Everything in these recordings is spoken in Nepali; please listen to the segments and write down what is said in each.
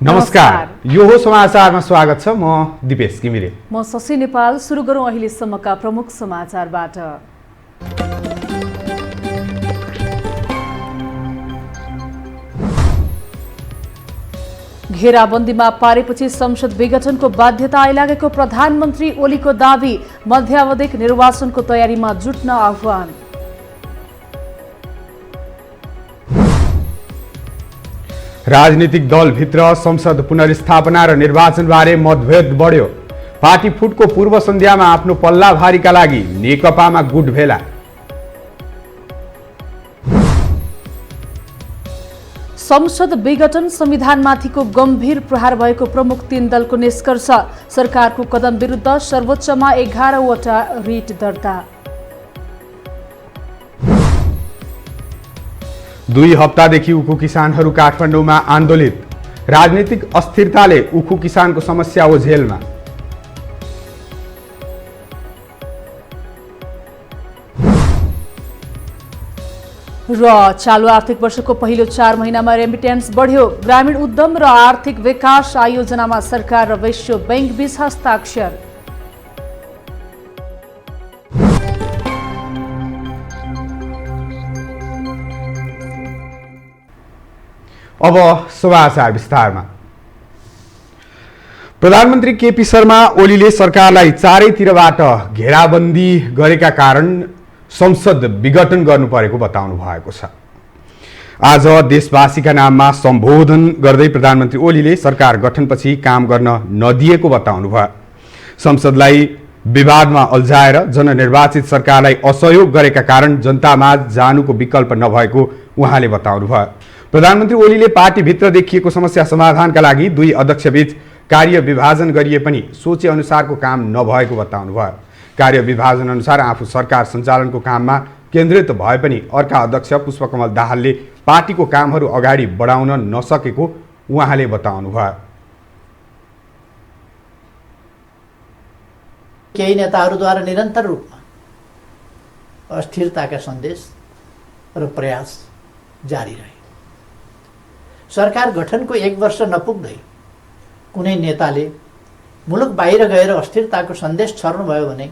नमस्कार, यो हो समाचारमा स्वागत छ। म दिपेश घिमिरे। म शशि नेपाल। सुरु गरौँ अहिलेसम्मका प्रमुख समाचारबाट। घेराबन्दीमा पारेपछि संसद विघटनको बाध्यता आइलागेको प्रधानमन्त्री ओलीको दावी। मध्यावधिक निर्वाचनको तयारीमा जुट्न आह्वान। राजनीतिक दलभित्र संसद पुनर्स्थापना र निर्वाचनबारे मतभेद बढ्यो। पार्टी फुटको पूर्व सन्ध्यामा आफ्नो पल्ला भारीका लागि नेकपामा गुट भेला। संसद विघटन संविधानमाथिको गम्भीर प्रहार भएको प्रमुख तीन दलको निष्कर्ष। सरकारको कदम विरुद्ध सर्वोच्चमा 11वटा रिट दर्ता। 2 हप्तादेखि उखु किसानहरू काठमाडौँमा आन्दोलित। राजनीतिक अस्थिरताले उखु किसानको समस्या ओझेलमा। र चालु आर्थिक वर्षको पहिलो 4 महिनामा रेमिटेन्स बढ्यो। ग्रामीण उद्यम र आर्थिक विकास आयोजनामा सरकार र विश्व बैंक बीच हस्ताक्षर। अब समाचार विस्तारमा। प्रधानमन्त्री केपी शर्मा ओलीले सरकारलाई चारैतिरबाट घेराबन्दी गरेका कारण संसद विघटन गर्नु परेको बताउनु भएको छ। आज देशवासीका नाममा सम्बोधन गर्दै प्रधानमन्त्री ओलीले सरकार गठनपछि काम गर्न नदिएको बताउनु भयो। संसदलाई विवादमा अल्झाएर जननिर्वाचित सरकारलाई असहयोग गरेका कारण जनतामाझ जानुको विकल्प नभएको उहाँले बताउनु भयो। प्रधानमन्त्री ओलीले पार्टीभित्र देखिएको समस्या समाधानका लागि 2 अध्यक्षबीच कार्य विभाजन गरिए पनि सोचे अनुसारको काम नभएको बताउनु भयो। कार्य विभाजन अनुसार आफू सरकार सञ्चालनको काममा केन्द्रित भए पनि अर्का अध्यक्ष पुष्पकमल दाहालले पार्टीको कामहरू अगाडि बढाउन नसकेको उहाँले बताउनु भयो। केही नेताहरूद्वारा निरन्तर रूपमा अस्थिरताका सन्देश र प्रयास जारी रहे। सरकार गठनको 1 वर्ष नपुग्दै कुनै नेताले मुलुक बाहिर गएर अस्थिरताको सन्देश छर्नुभयो भने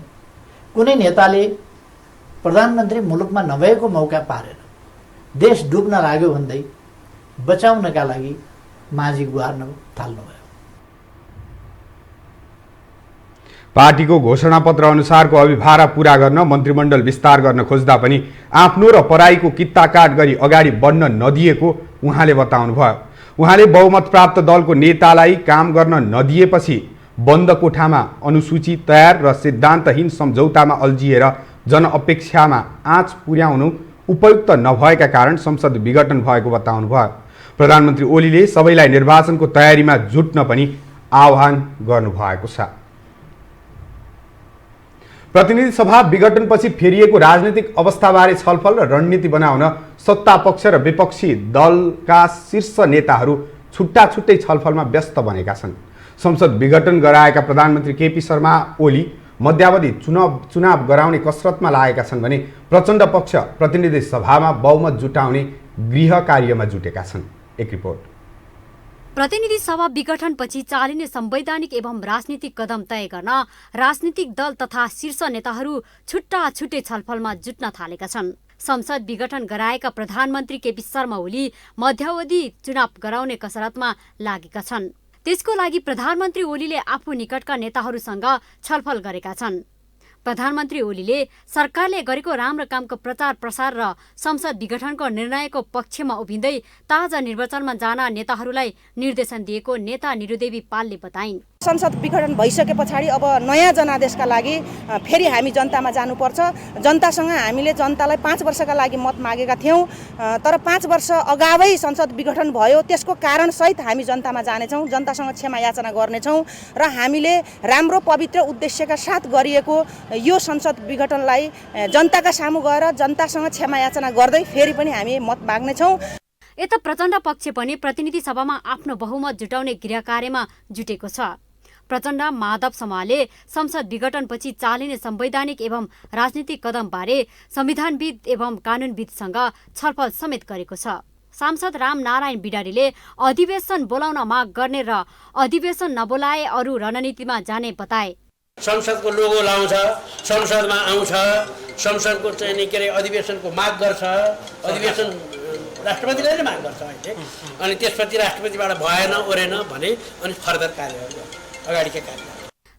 कुनै नेताले प्रधानमन्त्री मुलुकमा नभएको मौका पारेर देश डुब्न लाग्यो भन्दै बचाउनका लागि माझी गुहार्न थाल्नुभयो। पार्टीको घोषणापत्र अनुसारको अभिभारा पूरा गर्न मन्त्रीमण्डल विस्तार गर्न खोज्दा पनि आफ्नो र पराईको कित्ताकाट गरी अगाडि बढ्न नदिएको उहाँले बताउनु भयो। उहाँले बहुमत प्राप्त दलको नेतालाई काम गर्न नदिएपछि बन्द कोठामा अनुसूची तयार र सिद्धान्तहीन सम्झौतामा अल्झिएर जनअपेक्षामा आँच पुर्याउनु उपयुक्त नभएका कारण संसद विघटन भएको बताउनु भयो। प्रधानमन्त्री ओलीले सबैलाई निर्वाचनको तयारीमा जुट्न पनि आह्वान गर्नुभएको छ। प्रतिनिधि सभा विघटनपछि फेरिएको राजनीतिक अवस्थाबारे छलफल र रणनीति बनाउन सत्ता पक्ष र विपक्षी दलका शीर्ष नेताहरू छुट्टा छुट्टै छलफलमा व्यस्त बनेका छन्। संसद विघटन गराएका प्रधानमन्त्री केपी शर्मा ओली मध्यावधि चुनाव गराउने कसरतमा लागेका छन् भने प्रचण्ड पक्ष प्रतिनिधि सभामा बहुमत जुटाउने गृह कार्यमा जुटेका छन्। एक रिपोर्ट। प्रतिनिधि सभा विघटनपछि चालिने संवैधानिक एवं राजनीतिक कदम तय गर्न राजनीतिक दल तथा शीर्ष नेताहरू छुट्टा छुट्टै छलफलमा जुट्न थालेका छन्। संसद विघटन गराएका प्रधानमन्त्री केपी शर्मा ओली मध्यावधि चुनाव गराउने कसरतमा लागेका छन्। त्यसको लागि प्रधानमन्त्री ओलीले आफू निकटका नेताहरूसँग छलफल गरेका छन्। प्रधानमन्त्री ओलीले सरकारले गरेको राम्रो कामको प्रचार प्रसार र संसद विघटनको निर्णयको पक्षमा उभिँदै ताजा निर्वाचनमा जान नेताहरूलाई निर्देशन दिएको नेता निरुदेवी पालले बताइन्। संसद विघटन भइसके पछाडि अब नयाँ जनादेशका लागि फेरि हामी जनतामा जानुपर्छ। जनतासँग हामीले जनतालाई 5 वर्षका लागि मत मागेका थियौँ, तर 5 वर्ष अगावै संसद विघटन भयो। त्यसको कारण सहित हामी जनतामा जानेछौँ, जनतासँग क्षमा याचना गर्नेछौँ र हामीले राम्रो पवित्र उद्देश्यका साथ गरिएको यो संसद विघटनलाई जनताका सामु गएर जनतासँग क्षमा याचना गर्दै फेरि पनि हामी मत माग्नेछौँ। यता प्रचण्ड पक्ष पनि प्रतिनिधि सभामा आफ्नो बहुमत जुटाउने गृह कार्यमा जुटेको छ। प्रचण्ड माधव समूहले संसद विघटनपछि चालिने संवैधानिक एवं राजनीतिक कदमबारे संविधानविद एवं कानूनविदसँग छलफल समेत गरेको छ। सांसद रामनारायण बिडारीले अधिवेशन बोलाउन माग गर्ने र अधिवेशन नबोलाए अरू रणनीतिमा जाने बताए। संसदको लोगो लाउँछ, संसदमा आउँछ, संसदको चाहिँ के अरे अधिवेशनको माग गर्छ, अधिवेशन राष्ट्रपतिले नै माग गर्छ अहिले, अनि त्यसपछि राष्ट्रपतिबाट भएन ओरेन भने अनि फर्दर कार्यहरू गर्छ, अगाडिका कार्य।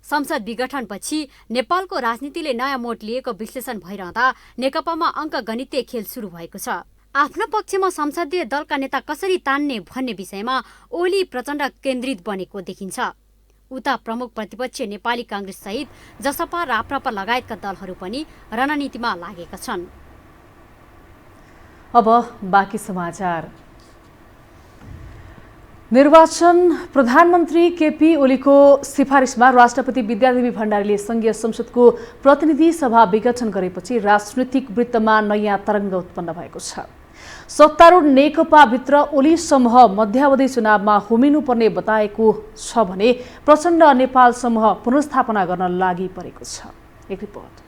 संसद विघटनपछि नेपालको राजनीतिले नयाँ मोड लिएको विश्लेषण भइरहँदा नेकपामा अङ्कगणितीय खेल सुरु भएको छ। आफ्नो पक्षमा संसदीय दलका नेता कसरी तान्ने भन्ने विषयमा ओली प्रचण्ड केन्द्रित बनेको देखिन्छ। उता प्रमुख प्रतिपक्ष नेपाली काङ्ग्रेस सहित जसपा राप्रपा लगायतका दलहरू पनि रणनीतिमा लागेका छन्। अब बाँकी समाचार। निर्वाचन प्रधानमन्त्री केपी ओलीको सिफारिसमा राष्ट्रपति विद्यादेवी भण्डारीले संघीय संसदको प्रतिनिधि सभा विघटन गरेपछि राजनीतिक वृत्तमा नयाँ तरङ्ग उत्पन्न भएको छ। सत्तारूढ नेकपाभित्र ओली समूह मध्यावधि चुनावमा होमिनुपर्ने बताएको छ भने प्रचण्ड नेपाल समूह पुनर्स्थापना गर्न लागि परेको छ। एक रिपोर्ट।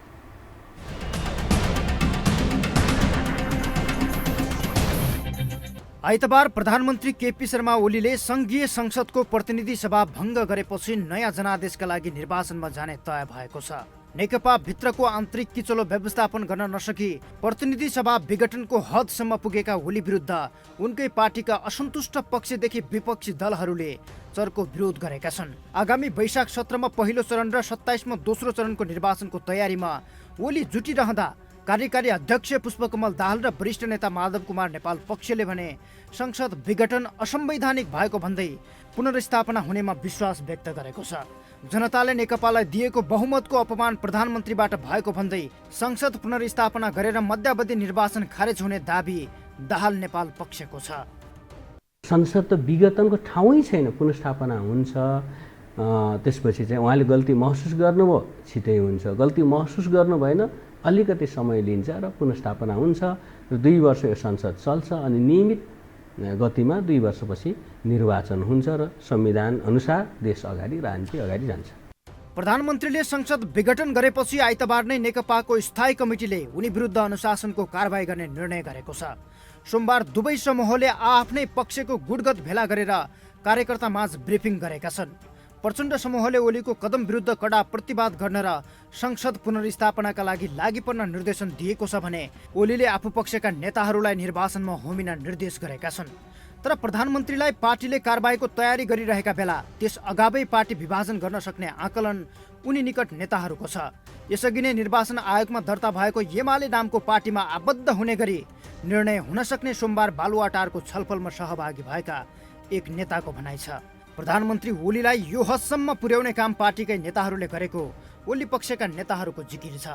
आइतबार प्रधानमन्त्री केपी शर्मा ओलीले संघीय संसदको प्रतिनिधि सभा भङ्ग गरेपछि नयाँ जनादेशका लागि निर्वाचनमा जाने तय भएको छ। नेकपा भित्रको आन्तरिक किचलो व्यवस्थापन गर्न नसकी प्रतिनिधि सभा विघटनको हदसम्म पुगेका ओली विरुद्ध उनकै पार्टीका असन्तुष्ट पक्षदेखि विपक्षी दलहरूले चर्को विरोध गरेका छन्। आगामी वैशाख 17मा पहिलो चरण र 27मा दोस्रो चरणको निर्वाचनको तयारीमा ओली जुटिरहँदा कार्यकारी अध्यक्ष पुष्पकमल दाहाल र वरिष्ठ नेता माधव कुमार नेपाल पक्षले भने संसद विघटन असंवैधानिक भएको भन्दै पुनर्स्थापना हुनेमा विश्वास व्यक्त गरेको छ। जनताले नेकपालाई दिएको बहुमतको अपमान प्रधानमन्त्रीबाट भएको भन्दै संसद पुनर्स्थापना गरेर मध्यावधि निर्वाचन खारेज हुने दाबी दाहाल नेपाल पक्षको छ। संसद त विघटनको ठाउँै छैन, पुनर्स्थापना हुन्छ। त्यसपछि चाहिँ उहाँले गल्ती महसुस गर्नुभयो, छिटै हुन्छ। गल्ती महसुस गर्नु भएन, अलिकति समय लिन्छ र पुनर्स्थापना हुन्छ र 2 वर्ष यो संसद चल्छ अनि नियमित गतिमा 2 वर्षपछि निर्वाचन हुन्छ र संविधान अनुसार देश अगाडि, राजनीति अगाडि जान्छ। प्रधानमन्त्रीले संसद विघटन गरेपछि आइतबार नै नेकपाको स्थायी कमिटीले उनी विरुद्ध अनुशासनको कारबाही गर्ने निर्णय गरेको छ। सोमबार दुवै समूहले आफ्नै पक्षको गुडगत भेला गरेर कार्यकर्तामाझ ब्रिफिङ गरेका छन्। प्रचण्ड समूहले ओलीको कदम विरुद्ध कडा प्रतिवाद गर्न र संसद पुनर्स्थापनाका लागि पर्न निर्देशन दिएको छ भने ओलीले आफू पक्षका नेताहरूलाई निर्वाचनमा होमिन निर्देश गरेका छन्। तर प्रधानमन्त्रीलाई पार्टीले कारबाहीको तयारी गरिरहेका बेला त्यस अगावै पार्टी विभाजन गर्न सक्ने आकलन उनी निकट नेताहरूको छ। यसअघि नै निर्वाचन आयोगमा दर्ता भएको एमाले नामको पार्टीमा आबद्ध हुने गरी निर्णय हुन सक्ने सोमबार बालुवाटारको छलफलमा सहभागी भएका एक नेताको भनाइ छ। प्रधानमन्त्री ओलीलाई यो हदसम्म पुर्याउने काम पार्टीकै नेताहरूले गरेको ओली पक्षका नेताहरूको जिकिर छ।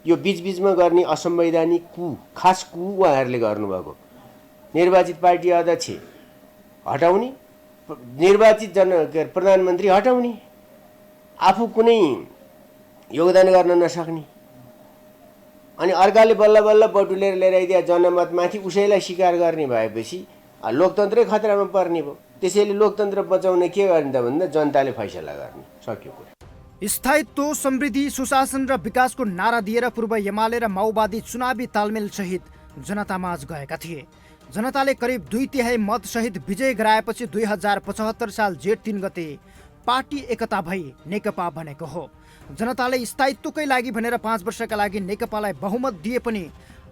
यो बीचबीचमा गर्ने असंवैधानिक खास उहाँहरूले गर्नुभएको निर्वाचित पार्टी अध्यक्ष हटाउने, निर्वाचित प्रधानमन्त्री हटाउने, आफू कुनै योगदान गर्न नसक्ने अनि अर्काले बल्ल बल्ल बटुलेर लिएर आइदिया जनमतमाथि उसैलाई स्वीकार गर्ने भएपछि लोकतन्त्रै खतरामा पर्ने भयो। त्यसैले लोकतन्त्र बचाउन के गर्ने त भन्दा जनताले फैसला गर्ने, सक्यो कुरा। स्थायित्व, समृद्धि, सुशासन र विकासको नारा दिएर पूर्व एमाले र माओवादी चुनावी तालमेल सहित जनतामाझ गएका थिए। जनताले करिब 2/3 मत सहित विजय गराएपछि 2075 साल जेठ 3 गते पार्टी एकता भई नेकपा बनेको हो। जनताले स्थायित्वकै लागि भनेर 5 वर्षका लागि नेकपालाई बहुमत दिए पनि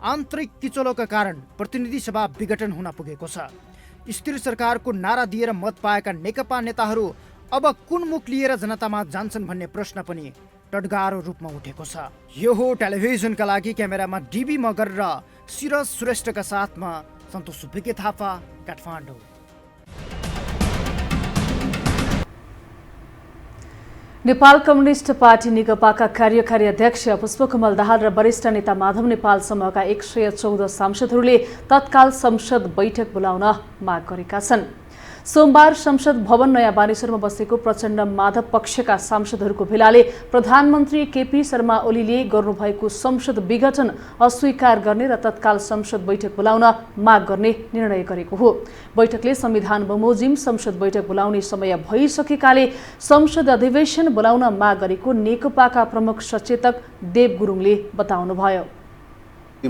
आन्तरिक किचलोका कारण प्रतिनिधि सभा विघटन हुन पुगेको छ। स्थिर सरकारको नारा दिएर मत पाएका नेकपा नेताहरू अब कुन मुख लिएर जनतामा जान्छन् भन्ने प्रश्न पनि टडगारो रूपमा उठेको छ। यो हो टेलिभिजनका लागि क्यामेरामा डीबी मगर र सिरज श्रेष्ठका साथमा सन्तोष सुब्बी थापा, काठमाडौँ। नेपाल कम्युनिस्ट पार्टी नेकपाका कार्यकारी अध्यक्ष पुष्पकमल दाहाल र वरिष्ठ नेता माधव नेपाल समूहका 114 सांसदहरूले तत्काल संसद बैठक बोलाउन माग गरेका छन्। सोमबार संसद भवन नयाँ बानेश्वरमा बसेको प्रचण्ड माधव पक्षका सांसदहरूको भेलाले प्रधानमन्त्री केपी शर्मा ओलीले गर्नुभएको संसद विघटन अस्वीकार गर्ने र तत्काल संसद बैठक बोलाउन माग गर्ने निर्णय गरेको हो। बैठकले संविधान बमोजिम संसद बैठक बोलाउने समय भइसकेकाले संसद अधिवेशन बोलाउन माग गरेको नेकपाका प्रमुख सचेतक देव गुरुङले बताउनुभयो।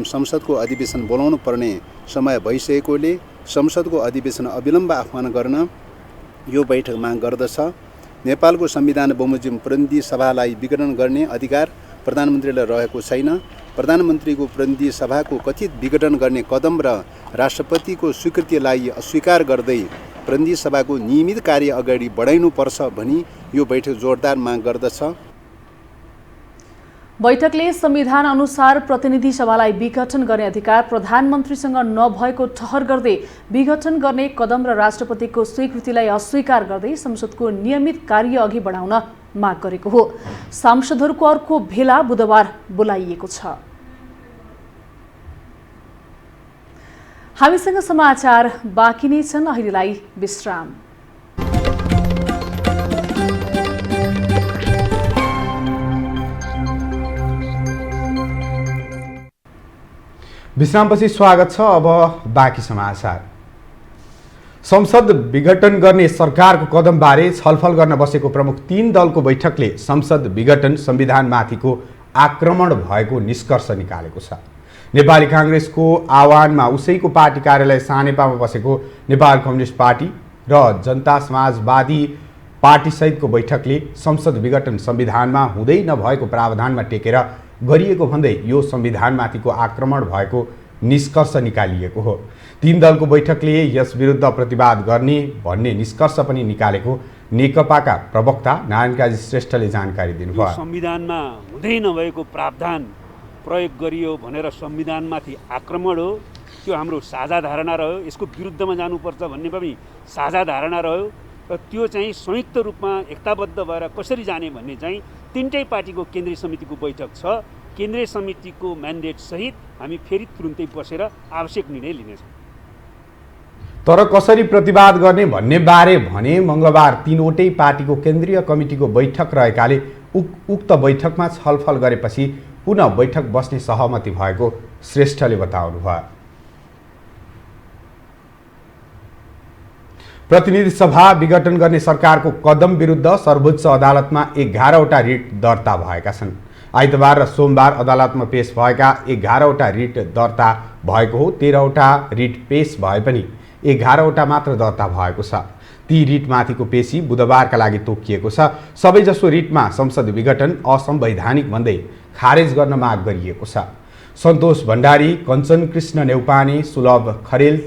संसदको अधिवेशन बोलाउनु पर्ने समय भइसकेकोले संसदको अधिवेशन अविलम्ब आह्वान गर्न यो बैठक माग गर्दछ। नेपालको संविधान बमोजिम प्रतिनिधि सभालाई विघटन गर्ने अधिकार प्रधानमन्त्रीलाई रहेको छैन। प्रधानमन्त्रीको प्रतिनिधि सभाको कथित विघटन गर्ने कदम र राष्ट्रपतिको स्वीकृतिलाई अस्वीकार गर्दै प्रतिनिधि सभाको नियमित कार्य अगाडि बढाइनुपर्छ भनी यो बैठक जोरदार माग गर्दछ। बैठकले संविधान अनुसार प्रतिनिधि सभालाई विघटन गर्ने अधिकार प्रधानमन्त्रीसँग नभएको ठहर गर्दै विघटन गर्ने कदम र राष्ट्रपतिको स्वीकृतिलाई अस्वीकार गर्दै संसदको नियमित कार्य अघि बढाउन माग गरेको हो। सांसदहरूको अर्को भेला बुधबार बोलाइएको छ। हामीसँग समाचार बाँकी नै छन्, अहिलेलाई विश्राम। विश्रामपछि स्वागत छ। अब बाँकी समाचार। संसद विघटन गर्ने सरकारको कदमबारे छलफल गर्न बसेको प्रमुख 3 दलको बैठकले संसद विघटन संविधानमाथिको आक्रमण भएको निष्कर्ष निकालेको छ। नेपाली कांग्रेसको आह्वानमा उसैको पार्टी कार्यालय सानेपामा बसेको नेपाल कम्युनिस्ट पार्टी र जनता समाजवादी पार्टीसहितको बैठकले संसद विघटन संविधानमा हुँदै नभएको प्रावधानमा टेकेर गरिएको भन्दै यो संविधानमाथिको आक्रमण भएको निष्कर्ष निकालिएको हो। 3 दलको बैठकले यस विरुद्ध प्रतिवाद गर्ने भन्ने निष्कर्ष पनि निकालेको नेकपाका प्रवक्ता नारायणकाजी श्रेष्ठले जानकारी दिनुभयो। संविधानमा हुँदै नभएको प्रावधान प्रयोग गरियो भनेर संविधानमाथि आक्रमण हो। त्यो हाम्रो साझा धारणा रह्यो। यसको विरुद्धमा जानुपर्छ भन्ने पनि साझा धारणा रह्यो र त्यो चाहिँ संयुक्त रूपमा एकताबद्ध भएर कसरी जाने भन्ने चाहिँ 3टै पार्टीको केन्द्रीय समितिको बैठक छ। केन्द्रीय समितिको म्यान्डेट सहित हामी फेरि तुरुन्तै बसेर आवश्यक निर्णय लिनेछौँ। तर कसरी प्रतिवाद गर्ने भन्ने बारे भने मंगलबार 3वटै पार्टीको केन्द्रीय कमिटीको बैठक रहेकाले उक्त बैठकमा छलफल गरेपछि पुनः बैठक बस्ने सहमति भएको श्रेष्ठले बताउनुभयो। प्रतिनिधि सभा विघटन गर्ने सरकारको कदम विरुद्ध सर्वोच्च अदालतमा 11वटा रिट दर्ता भएका छन्। आइतबार र सोमबार अदालतमा पेश भएका 11वटा रिट दर्ता भएको हो। 13वटा रिट पेश भए पनि 11वटा मात्र दर्ता भएको छ। ती रिटमाथिको पेशी बुधबारका लागि तोकिएको छ। सबैजसो रिटमा संसद विघटन असंवैधानिक भन्दै खारेज गर्न माग गरिएको छ। सन्तोष भण्डारी, कञ्चन कृष्ण नेउपाने, सुलभ खरेल,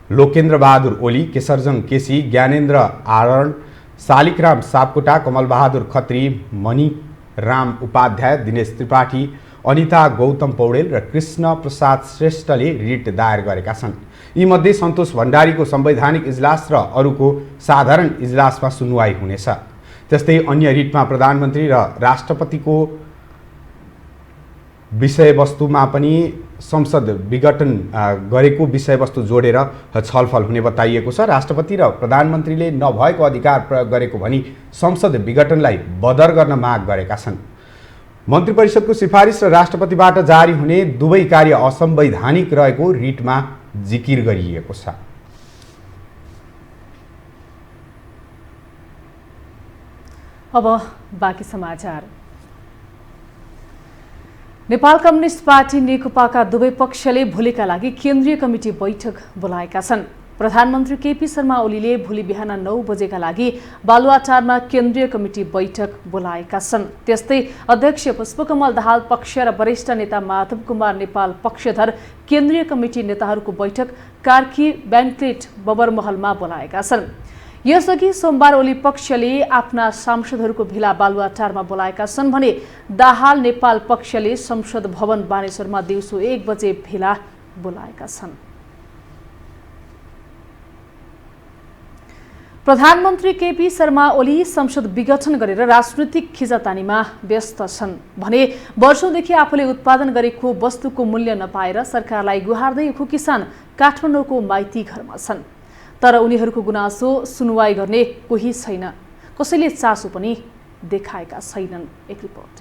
लोकेन्द्र बहादुर ओली, केशरजङ केसी, ज्ञानेन्द्र आरण, शालिकराम सापकोटा, कमलबहादुर खत्री, मणिराम उपाध्याय, दिनेश त्रिपाठी, अनिता गौतम पौडेल र कृष्ण प्रसाद श्रेष्ठले रिट दायर गरेका छन्। यीमध्ये सन्तोष भण्डारीको संवैधानिक इजलास र अरूको साधारण इजलासमा सुनवाई हुनेछ। त्यस्तै अन्य रिटमा प्रधानमन्त्री र राष्ट्रपतिको विषयवस्तुमा पनि संसद विघटन गरेको विषयवस्तु जोडेर छलफल हुने बताइएको छ। राष्ट्रपति र प्रधानमन्त्रीले नभएको अधिकार प्रयोग गरेको भनी संसद विघटनलाई बदर गर्न माग गरेका छन्। मन्त्री परिषदको सिफारिस र राष्ट्रपतिबाट जारी हुने दुवै कार्य असंवैधानिक रहेको रिटमा जिकिर गरिएको छ। अब बाँकी समाचार। नेपाल कम्युनिस्ट पार्टी नेकपाका दुवै पक्षले भोलिका लागि केन्द्रीय कमिटी बैठक बोलाएका छन्। प्रधानमन्त्री केपी शर्मा ओलीले भोलि बिहान 9 बजेका लागि बालुवाटारमा केन्द्रीय कमिटी बैठक बोलाएका छन्। त्यस्तै अध्यक्ष पुष्पकमल दाहाल पक्ष र वरिष्ठ नेता माधव कुमार नेपाल पक्षधर केन्द्रीय कमिटी नेताहरूको बैठक कार्की ब्याङ्कलेट बबरमहलमा बोलाएका छन्। यसअघि सोमबार ओली पक्षले आफ्ना सांसदहरूको भेला बालुवाटारमा बोलाएका छन् भने दाहाल नेपाल पक्षले संसद भवन बानेश्वरमा दिउँसो 1 बजे भेला बोलाएका छन्। प्रधानमन्त्री केपी शर्मा ओली संसद विघटन गरेर राजनीतिक खिचातानीमा व्यस्त छन् भने वर्षौंदेखि आफूले उत्पादन गरेको वस्तुको मूल्य नपाएर सरकारलाई गुहार्दै उखु किसान काठमाडौँको माइती घरमा छन्। तर उनीहरूको गुनासो सुनवाई गर्ने कोही छैन, कसैले चासो पनि देखाएका छैनन्। एक रिपोर्ट।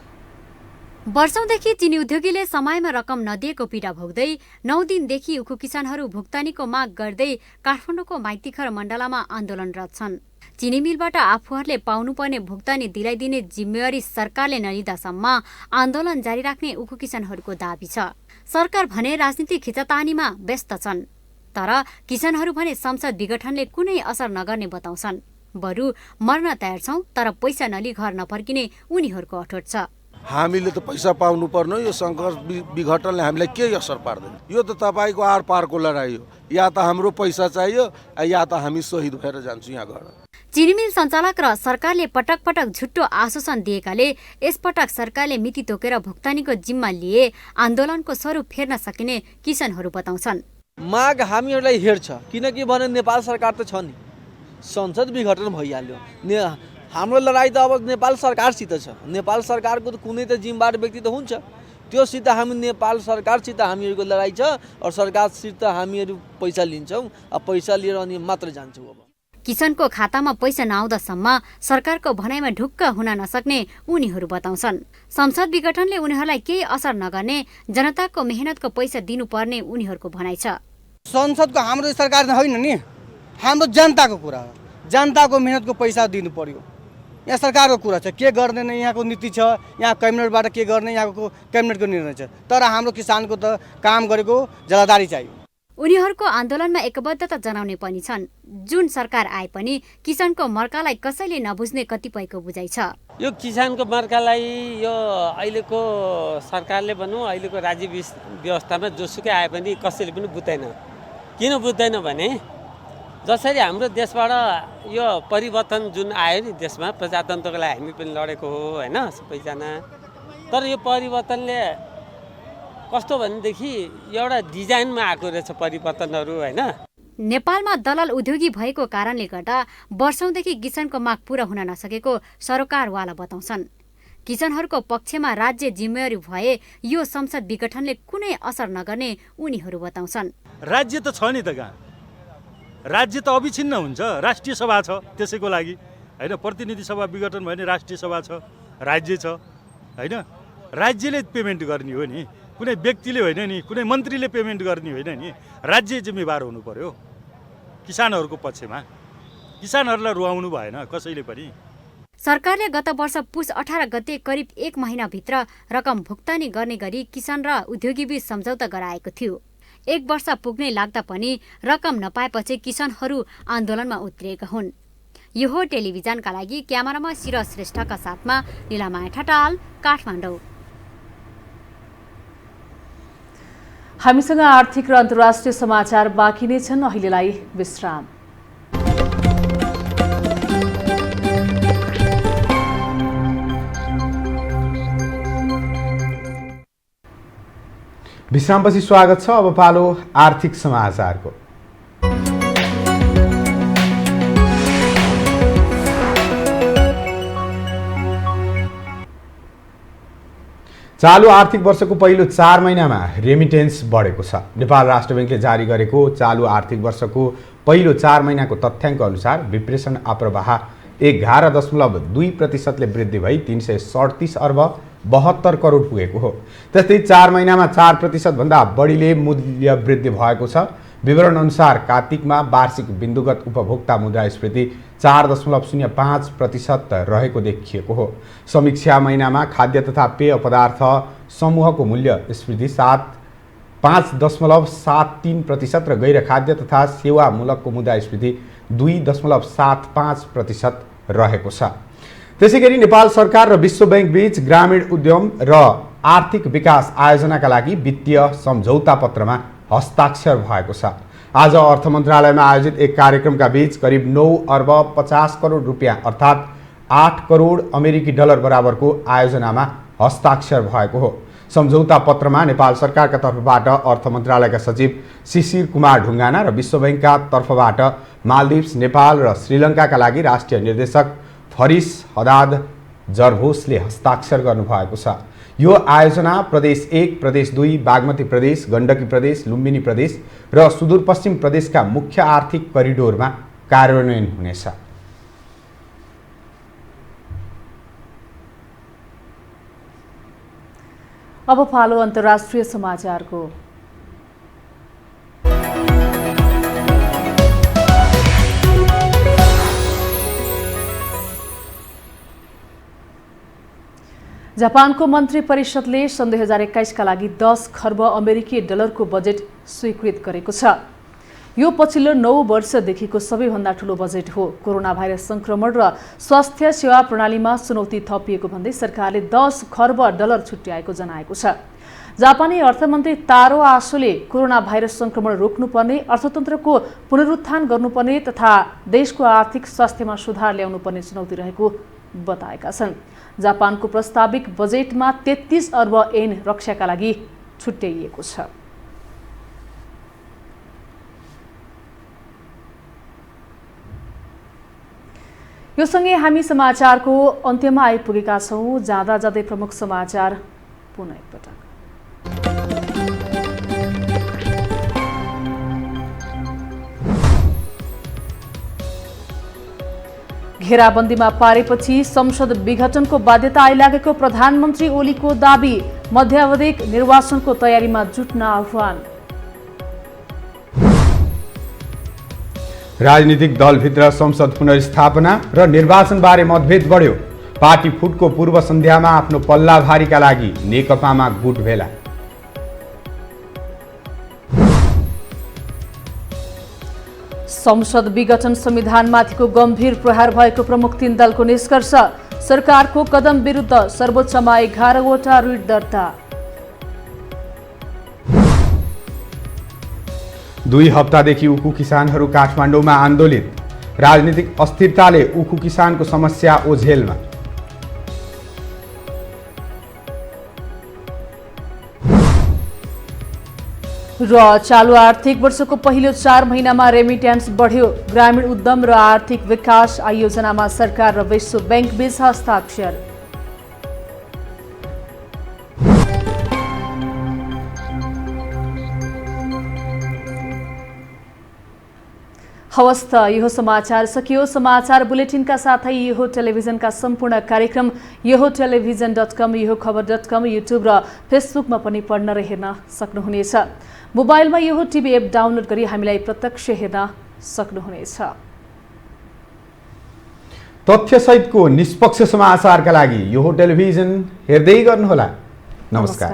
वर्षौंदेखि चिनी उद्योगीले समयमा रकम नदिएको पीडा भोग्दै 9 दिनदेखि उखु किसानहरू भुक्तानीको माग गर्दै काठमाडौँको माइतीघर मण्डलामा आन्दोलनरत छन्। चिनी मिलबाट आफूहरूले पाउनुपर्ने भुक्तानी दिलाइदिने जिम्मेवारी सरकारले नलिँदासम्म आन्दोलन जारी राख्ने उखु किसानहरूको दाबी छ। सरकार भने राजनीतिक खिचातानीमा व्यस्त छन्, तर किसानहरू भने संसद विघटनले कुनै असर नगर्ने बताउँछन्। बरु मर्न तयार छौं तर पैसा नलि घर नफर्किने उनीहरूको अठोट छ। हामीले त पैसा पाउनु पर्ने, यो सङ्कट विघटनले हामीलाई केही असर पार्दैन। यो त तपाईँको आर पारको लडाइँ हो, या त हाम्रो पैसा चाहियो या त हामी शहीद भएर जान्छौँ यहाँ गएर। चिनी मिल सञ्चालक र सरकारले पटक पटक झुट्टो आश्वासन दिएकाले यसपटक सरकारले मिति तोकेर भुक्तानीको जिम्मा लिए आन्दोलनको स्वरूप फेर्न सकिने किसानहरू बताउँछन्। माग हामीहरूलाई हेर्छ, किनकि भने नेपाल सरकार त छ नि, संसद विघटन भइहाल्यो। हाम्रो लडाइँ त अब नेपाल सरकारसित छ। नेपाल सरकारको त कुनै त जिम्मेवार व्यक्ति त हुन्छ, त्योसित हामी नेपाल सरकारसित हामीहरूको लडाइँ छ। और सरकारसित हामीहरू पैसा लिन्छौँ, अब पैसा लिएर अनि मात्र जान्छौँ। अब किसानको खातामा पैसा नआउँदासम्म सरकारको भनाइमा ढुक्क हुन नसक्ने उनीहरू बताउँछन्। संसद विघटनले उनीहरूलाई केही असर नगर्ने, जनताको मेहनतको पैसा दिनुपर्ने उनीहरूको भनाइ छ। संसदको हाम्रो सरकार होइन नि, हाम्रो जनताको कुरा हो। जनताको मेहनतको पैसा दिनु पर्यो। यहाँ सरकारको कुरा छ, के गर्दैन यहाँको नीति छ, यहाँ कैबिनेटबाट के गर्ने यहाँको कैबिनेटको निर्णय छ। तर हाम्रो किसानको त काम गरेको जवाबदारी चाहियो। उनीहरूको आन्दोलनमा एकबद्धता जनाउने पनि छन्। जुन सरकार आए पनि किसानको मर्कालाई कसैले नबुझ्ने कतिपयको बुझाइ छ। यो किसानको मर्कालाई यो अहिलेको सरकारले भनौँ, अहिलेको राज्य व्यवस्थामा जोसुकै आए पनि कसैले पनि बुझ्दैन। किन बुझ्दैन भने जसरी हाम्रो देशबाट यो परिवर्तन जुन आयो नि देशमा, प्रजातन्त्रको लागि हामी पनि लडेको हो होइन सबैजना। तर यो परिवर्तनले कस्तो भनेदेखि एउटा डिजाइनमा आएको रहेछ परिवर्तनहरू होइन। नेपालमा दलाल उद्योगी भएको कारणले गर्दा वर्षौंदेखि किसानको माग पूरा हुन नसकेको सरोकारवाला बताउँछन्। किसानहरूको पक्षमा राज्य जिम्मेवारी भए यो संसद विघटनले कुनै असर नगर्ने उनीहरू बताउँछन्। राज्य त छ नि त, कहाँ राज्य त अविच्छिन्न हुन्छ। राष्ट्रिय सभा छ त्यसैको लागि होइन। प्रतिनिधि सभा विघटन भयो भने राष्ट्रिय सभा छ, राज्य छ होइन। राज्यले पेमेन्ट गर्ने हो नि, कुनै व्यक्तिले होइन नि, कुनै मन्त्रीले पेमेन्ट गर्ने होइन नि। राज्य जिम्मेवार हुनु पर्यो किसानहरूको पक्षमा। किसानहरूलाई रुवाउनु भएन कसैले पनि। सरकारले गत वर्ष पुस 18 गते करिब 1 महिनाभित्र रकम भुक्तानी गर्ने गरी किसान र उद्योगीबीच सम्झौता गराएको थियो। 1 वर्ष पुग्नै लाग्दा पनि रकम नपाएपछि किसानहरू आन्दोलनमा उत्रिएका हुन्। यो हो टेलिभिजनका लागि क्यामेरामा शिर श्रेष्ठका साथमा लीलामाया ठटाल, काठमाडौँ। हामीसँग आर्थिक र अन्तर्राष्ट्रिय समाचार बाँकी नै छन्, अहिलेलाई विश्राम। विश्रामपछि स्वागत छ। अब पालो आर्थिक समाचारको। चालु आर्थिक वर्षको पहिलो 4 महिनामा रेमिटेन्स बढेको छ। नेपाल राष्ट्र बैंकले जारी गरेको चालु आर्थिक वर्षको पहिलो 4 महिनाको तथ्याङ्क अनुसार विप्रेषण आप्रवाह 11.2% वृद्धि भई 337 अर्ब 72 करोड पुगेको हो। त्यस्तै 4 महिनामा 4% भन्दा बढीले मूल्य वृद्धि भएको छ। विवरण अनुसार कार्तिकमा वार्षिक बिन्दुगत उपभोक्ता मुद्रास्फीति 4.05% रहेको देखिएको हो। समीक्षा महिनामा खाद्य तथा पेय पदार्थ समूहको मूल्य स्फीति 5.73% र गैर खाद्य तथा सेवामूलकको मुद्रास्फीति 2.75% रहेको छ। त्यसैगरी नेपाल सरकार र विश्व बैंक बीच ग्रामीण उद्यम र आर्थिक विकास आयोजनाका लागि वित्तीय सम्झौता पत्रमा हस्ताक्षर भएको छ। आज अर्थ मन्त्रालयमा आयोजित एक कार्यक्रमका बीच करिब 9 अर्ब 50 करोड रुपियाँ अर्थात् 8 करोड अमेरिकी डलर बराबरको आयोजनामा हस्ताक्षर भएको हो। सम्झौता पत्रमा नेपाल सरकारका तर्फबाट अर्थ मन्त्रालयका सचिव शिशिर कुमार ढुङ्गाना र विश्व बैंकका तर्फबाट मालदिप्स, नेपाल र श्रीलङ्काका लागि राष्ट्रिय निर्देशक फरिस हदाद जरभोसले हस्ताक्षर गर्नुभएको छ। यो आयोजना प्रदेश 1, प्रदेश 2, बागमती प्रदेश, गण्डकी प्रदेश, लुम्बिनी प्रदेश र सुदूरपश्चिम प्रदेशका मुख्य आर्थिक करिडोरमा कार्यान्वयन हुनेछ। अब पालो अन्तर्राष्ट्रिय समाचारको। जापानको मन्त्री परिषदले सन् 2021 का लागि 10 खर्ब अमेरिकी डलरको बजेट स्वीकृत गरेको छ। यो पछिल्लो 9 वर्षदेखिको सबैभन्दा ठूलो बजेट हो। कोरोना भाइरस संक्रमण र स्वास्थ्य सेवा प्रणालीमा चुनौती थपिएको भन्दै सरकारले 10 खर्ब डलर छुट्याएको जनाएको छ। जापानी अर्थमन्त्री तारो आसोले कोरोना भाइरस संक्रमण रोक्नुपर्ने, अर्थतन्त्रको पुनरुत्थान गर्नुपर्ने तथा देशको आर्थिक स्वास्थ्यमा सुधार ल्याउनुपर्ने चुनौती रहेको बताएका छन्। जापानको प्रस्तावित बजेटमा 33 अर्ब येन रक्षाका लागि छुट्याइएको छ। यो सँगै हामी समाचारको अन्त्यमा आइपुगेका छौं। जाँदा जाँदै प्रमुख समाचार पुनः एकपटक। घेराबन्दीमा पारेपछि संसद विघटनको बाध्यता आइलागेको प्रधानमन्त्री ओलीको दाबी। मध्यावधिक निर्वाचनको तयारीमा जुट्न आह्वान। राजनीतिक दलभित्र संसद पुनर्स्थापना र निर्वाचनबारे मतभेद बढ्यो। पार्टी फुटको पूर्व सन्ध्यामा आफ्नो पल्लाभारीका लागि नेकपामा गुट भेला। संसद विघटन संविधानमाथिको गम्भीर प्रहार भएको प्रमुख 3 दलको निष्कर्ष। सरकारको कदम विरुद्ध सर्वोच्चमा 11वटा रिट दर्ता। 2 हप्तादेखि उखु किसानहरू काठमाडौँमा आन्दोलित। राजनीतिक अस्थिरताले उखु किसानको समस्या ओझेलमा। र चालु आर्थिक वर्षको पहिलो 4 महिनामा रेमिट्यान्स बढ्यो। ग्रामीण उद्यम र आर्थिक विकास आयोजनामा सरकार र विश्व बैंक बीच हस्ताक्षर। हवस् त यो समाचार सकियो। समाचार बुलेटिनका साथै यो टेलिभिजनका सम्पूर्ण कार्यक्रम यो टेलिभिजन.com, यो खबर.com, युट्युब र फेसबुकमा पनि पढ्न र हेर्न सक्नुहुनेछ। मोबाइलमा यो टिभी एप डाउनलोड गरी हामीलाई प्रत्यक्ष हेर्न सक्नुहुनेछ। तथ्यसहितको निष्पक्ष समाचारका लागि यो टेलिभिजन हेर्दै गर्नुहोला। नमस्कार।